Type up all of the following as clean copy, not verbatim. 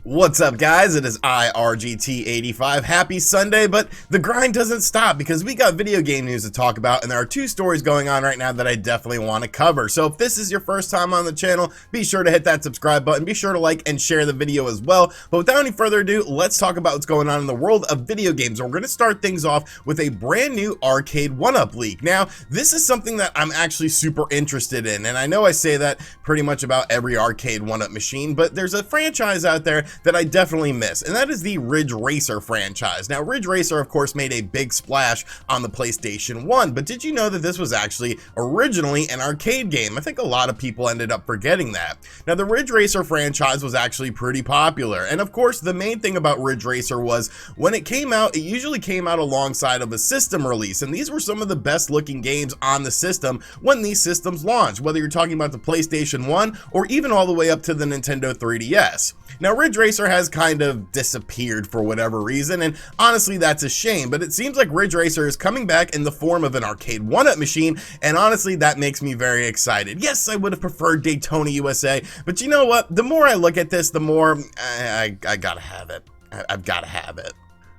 What's up, guys? It is Arcade1Up. Happy Sunday, but the grind doesn't stop because we got video game news to talk about, and there are two stories going on right now that I definitely want to cover. So if this is your first time on the channel, be sure to hit that subscribe button, be sure to like and share the video as well. But without any further ado, let's talk about what's going on in the world of video games. And we're going to start things off with a brand new Arcade1Up leak. Now, this is something that I'm actually super interested in, and I know I say that pretty much about every Arcade1Up machine, but there's a franchise out there that I definitely miss, and that is the Ridge Racer franchise. Now, Ridge Racer, of course, made a big splash on the PlayStation 1, but did you know that this was actually originally an arcade game? I think a lot of people ended up forgetting that. Now, the Ridge Racer franchise was actually pretty popular, and of course, the main thing about Ridge Racer was when it came out, it usually came out alongside of a system release, and these were some of the best looking games on the system when these systems launched, whether you're talking about the PlayStation 1 or even all the way up to the Nintendo 3DS. Now, Ridge Racer has kind of disappeared for whatever reason, and honestly, that's a shame, but it seems like Ridge Racer is coming back in the form of an Arcade1Up machine, and honestly, that makes me very excited. Yes, I would have preferred Daytona USA, but you know what? The more I look at this, the more I gotta have it. I've gotta have it.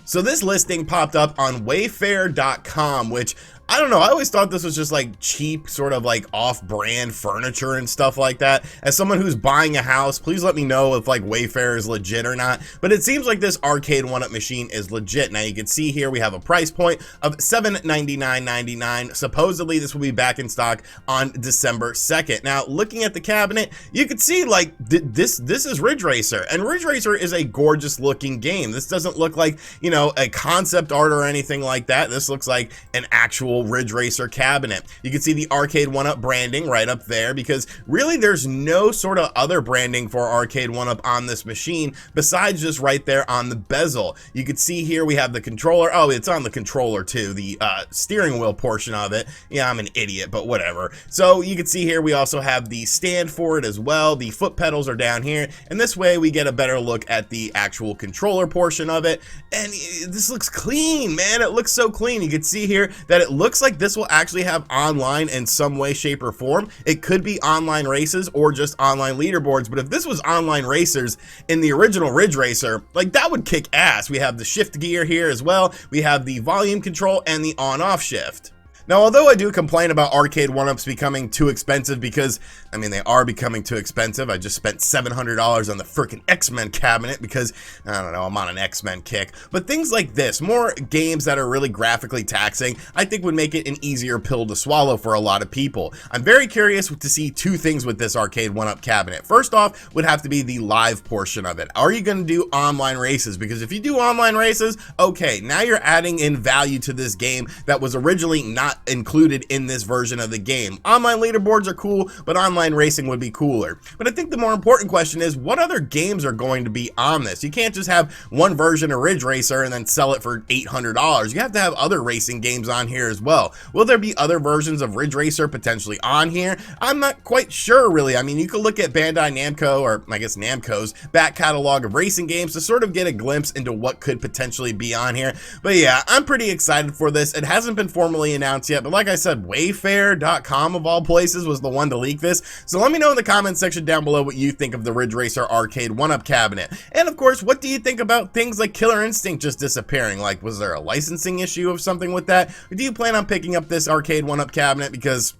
So this listing popped up on Wayfair.com, which I don't know, I always thought this was just like cheap, sort of like off-brand furniture and stuff like that. As someone who's buying a house, please let me know if like Wayfair is legit or not. But it seems like this Arcade1Up machine is legit. Now you can see here we have a price point of $799.99. Supposedly this will be back in stock on December 2nd. Now looking at the cabinet, you can see like this is Ridge Racer, and Ridge Racer is a gorgeous looking game. This doesn't look like, you know, a concept art or anything like that. This looks like an actual Ridge Racer cabinet. You can see the Arcade1Up branding right up there, because really there's no sort of other branding for Arcade1Up on this machine besides just right there on the bezel. You can see here we have the controller. Oh, it's on the controller too, the steering wheel portion of it. Yeah, I'm an idiot, but whatever. So you can see here we also have the stand for it as well. The foot pedals are down here, and this way we get a better look at the actual controller portion of it. And this looks clean, man. It looks so clean. You can see here that it looks like this will actually have online in some way, shape, or form. It could be online races or just online leaderboards, but if this was online racers in the original Ridge Racer, like that would kick ass. We have the shift gear here as well. We have the volume control and the on-off shift. Now, although I do complain about Arcade1Ups becoming too expensive, because, I mean, they are becoming too expensive. I just spent $700 on the frickin' X-Men cabinet because, I don't know, I'm on an X-Men kick. But things like this, more games that are really graphically taxing, I think would make it an easier pill to swallow for a lot of people. I'm very curious to see two things with this Arcade1Up cabinet. First off, would have to be the live portion of it. Are you going to do online races? Because if you do online races, okay, now you're adding in value to this game that was originally not included in this version of the game. Online leaderboards are cool, but online racing would be cooler. But I think the more important question is, what other games are going to be on this? You can't just have one version of Ridge Racer and then sell it for $800. You have to have other racing games on here as well. Will there be other versions of Ridge Racer potentially on here? I'm not quite sure, really. I mean, you could look at Bandai Namco, or I guess Namco's back catalog of racing games to sort of get a glimpse into what could potentially be on here. But yeah, I'm pretty excited for this. It hasn't been formally announced yet, but like I said, Wayfair.com of all places was the one to leak this. So let me know in the comment section down below what you think of the Ridge Racer Arcade1Up cabinet. And of course, what do you think about things like Killer Instinct just disappearing? Like, was there a licensing issue of something with that? Or do you plan on picking up this Arcade1Up cabinet? Because,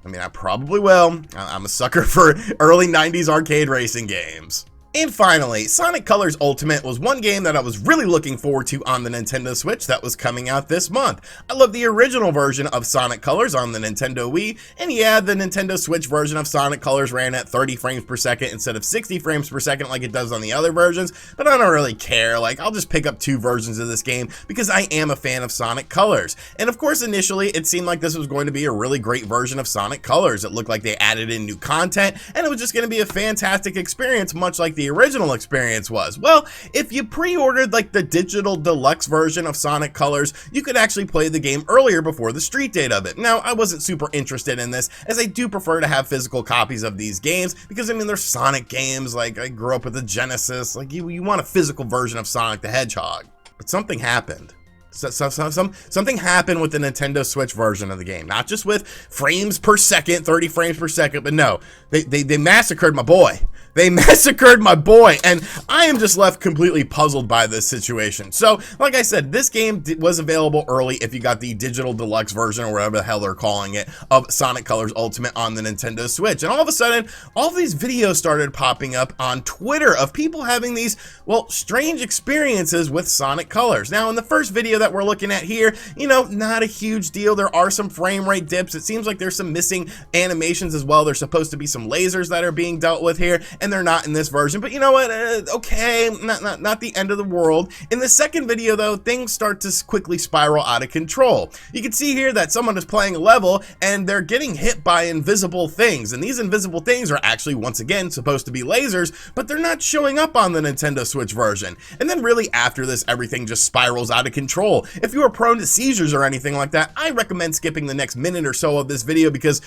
I mean, I probably will. I'm a sucker for early 90s arcade racing games. And finally, Sonic Colors Ultimate was one game that I was really looking forward to on the Nintendo Switch that was coming out this month. I love the original version of Sonic Colors on the Nintendo Wii, and yeah, the Nintendo Switch version of Sonic Colors ran at 30 frames per second instead of 60 frames per second like it does on the other versions, but I don't really care. Like, I'll just pick up two versions of this game because I am a fan of Sonic Colors. And of course, initially, it seemed like this was going to be a really great version of Sonic Colors. It looked like they added in new content, and it was just going to be a fantastic experience, much like the original experience was. Well, if you pre-ordered like the digital deluxe version of Sonic Colors, you could actually play the game earlier before the street date of it. Now, I wasn't super interested in this, as I do prefer to have physical copies of these games, because I mean, they're Sonic games. Like, I grew up with the Genesis. Like, you want a physical version of Sonic the Hedgehog. But something happened. Something happened with the Nintendo Switch version of the game, not just with frames per second, 30 frames per second, but no, they massacred my boy. They massacred my boy, and I am just left completely puzzled by this situation. So, like I said, this game was available early if you got the digital deluxe version, or whatever the hell they're calling it, of Sonic Colors Ultimate on the Nintendo Switch. And all of a sudden, all of these videos started popping up on Twitter of people having these, well, strange experiences with Sonic Colors. Now, in the first video that we're looking at here, you know, not a huge deal. There are some frame rate dips. It seems like there's some missing animations as well. There's supposed to be some lasers that are being dealt with here, and they're not in this version, but you know what, okay, not the end of the world. In the second video though, things start to quickly spiral out of control. You can see here that someone is playing a level and they're getting hit by invisible things, and these invisible things are actually, once again, supposed to be lasers, but they're not showing up on the Nintendo Switch version. And then really after this, everything just spirals out of control. If you are prone to seizures or anything like that, I recommend skipping the next minute or so of this video, because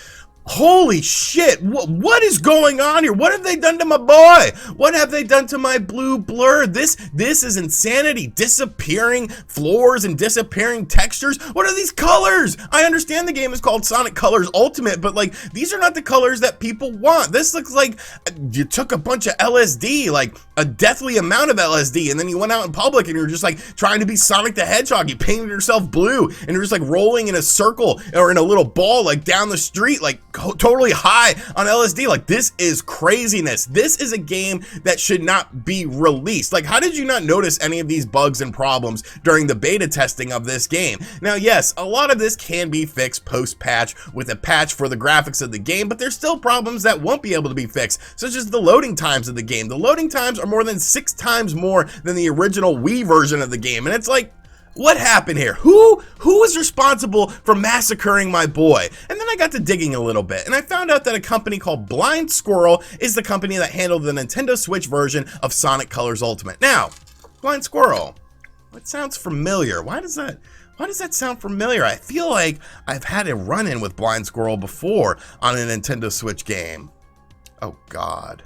holy shit, what is going on here? What have they done to my boy? What have they done to my blue blur? This is insanity. Disappearing floors and disappearing textures. What are these colors? I understand the game is called Sonic Colors Ultimate, but like, these are not the colors that people want. This looks like you took a bunch of LSD, like a deathly amount of LSD, and then you went out in public and you're just like trying to be Sonic the Hedgehog. You painted yourself blue and you're just like rolling in a circle or in a little ball like down the street, like totally high on LSD. Like, this is craziness. This is a game that should not be released. Like, how did you not notice any of these bugs and problems during the beta testing of this game? Now, yes, a lot of this can be fixed post-patch with a patch for the graphics of the game, but there's still problems that won't be able to be fixed, such as the loading times of the game. The loading times are more than 6 times more than the original Wii version of the game, and it's like, what happened here? Who is responsible for massacring my boy? And then I got to digging a little bit, and I found out that a company called Blind Squirrel is the company that handled the Nintendo Switch version of Sonic Colors Ultimate. Now, Blind Squirrel, that sounds familiar. Why does that sound familiar? I feel like I've had a run-in with Blind Squirrel before on a Nintendo Switch game. Oh God.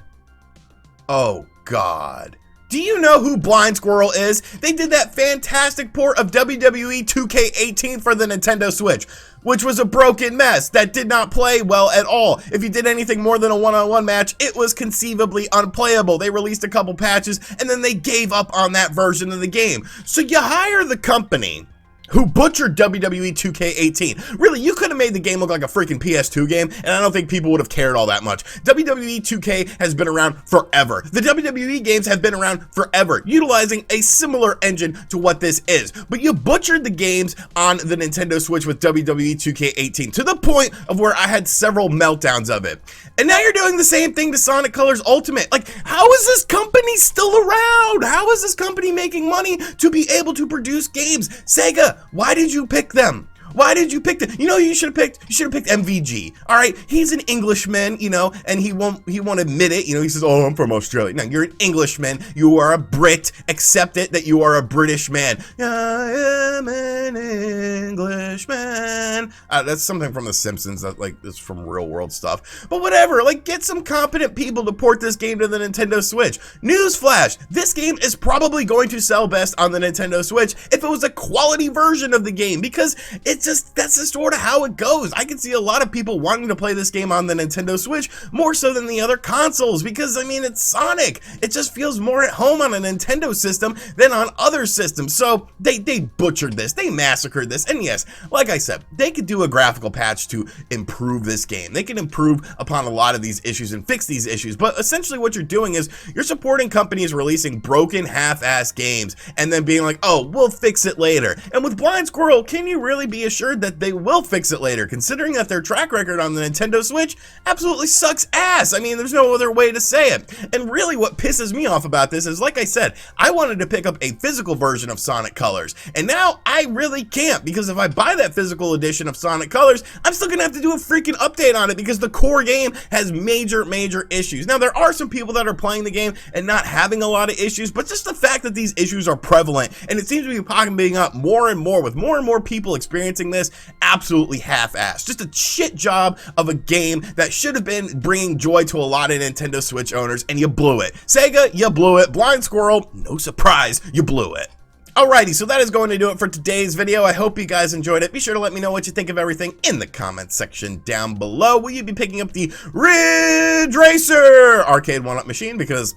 Oh God. Do you know who Blind Squirrel is? They did that fantastic port of WWE 2K18 for the Nintendo Switch, which was a broken mess that did not play well at all. If you did anything more than a one-on-one match, it was conceivably unplayable. They released a couple patches and then they gave up on that version of the game. So you hire the company who butchered WWE 2K18. Really, you could have made the game look like a freaking PS2 game, and I don't think people would have cared all that much. WWE 2K has been around forever. The WWE games have been around forever, utilizing a similar engine to what this is. But you butchered the games on the Nintendo Switch with WWE 2K18 to the point of where I had several meltdowns of it. And now you're doing the same thing to Sonic Colors Ultimate. Like, how is this company still around? How is this company making money to be able to produce games? Sega, why did you pick them? Why did you pick them? You know, you should have picked MVG. All right, he's an Englishman, you know, and he won't admit it. You know, he says, "Oh, I'm from Australia." No, you're an Englishman. You are a Brit. Accept it that you are a British man. I am an Englishman. That's something from The Simpsons. That like is from real world stuff. But whatever. Like, get some competent people to port this game to the Nintendo Switch. Newsflash: this game is probably going to sell best on the Nintendo Switch if it was a quality version of the game, because that's just sort of how it goes. I can see a lot of people wanting to play this game on the Nintendo Switch more so than the other consoles, because I mean, it's Sonic. It just feels more at home on a Nintendo system than on other systems. So they butchered this, they massacred this, and yes, like I said, they could do a graphical patch to improve this game. They can improve upon a lot of these issues and fix these issues, but essentially what you're doing is you're supporting companies releasing broken half-ass games and then being like, oh, we'll fix it later. And with Blind Squirrel, can you really be assured that they will fix it later, considering that their track record on the Nintendo Switch absolutely sucks ass? I mean, there's no other way to say it. And really what pisses me off about this is, like I said, I wanted to pick up a physical version of Sonic Colors, and now I really can't, because if I buy that physical edition of Sonic Colors, I'm still gonna have to do a freaking update on it because the core game has major issues. Now, there are some people that are playing the game and not having a lot of issues, but just the fact that these issues are prevalent, and it seems to be popping up more and more with more and more people experiencing this, absolutely half-assed. Just a shit job of a game that should have been bringing joy to a lot of Nintendo Switch owners, and you blew it. Sega, you blew it. Blind Squirrel, no surprise, you blew it. Alrighty, so that is going to do it for today's video. I hope you guys enjoyed it. Be sure to let me know what you think of everything in the comments section down below. Will you be picking up the Ridge Racer Arcade1Up machine? Because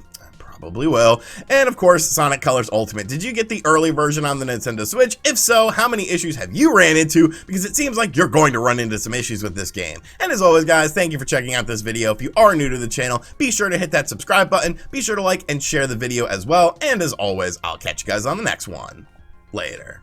probably will. And of course, Sonic Colors Ultimate. Did you get the early version on the Nintendo Switch? If so, how many issues have you ran into? Because it seems like you're going to run into some issues with this game. And as always, guys, thank you for checking out this video. If you are new to the channel, be sure to hit that subscribe button. Be sure to like and share the video as well. And as always, I'll catch you guys on the next one. Later.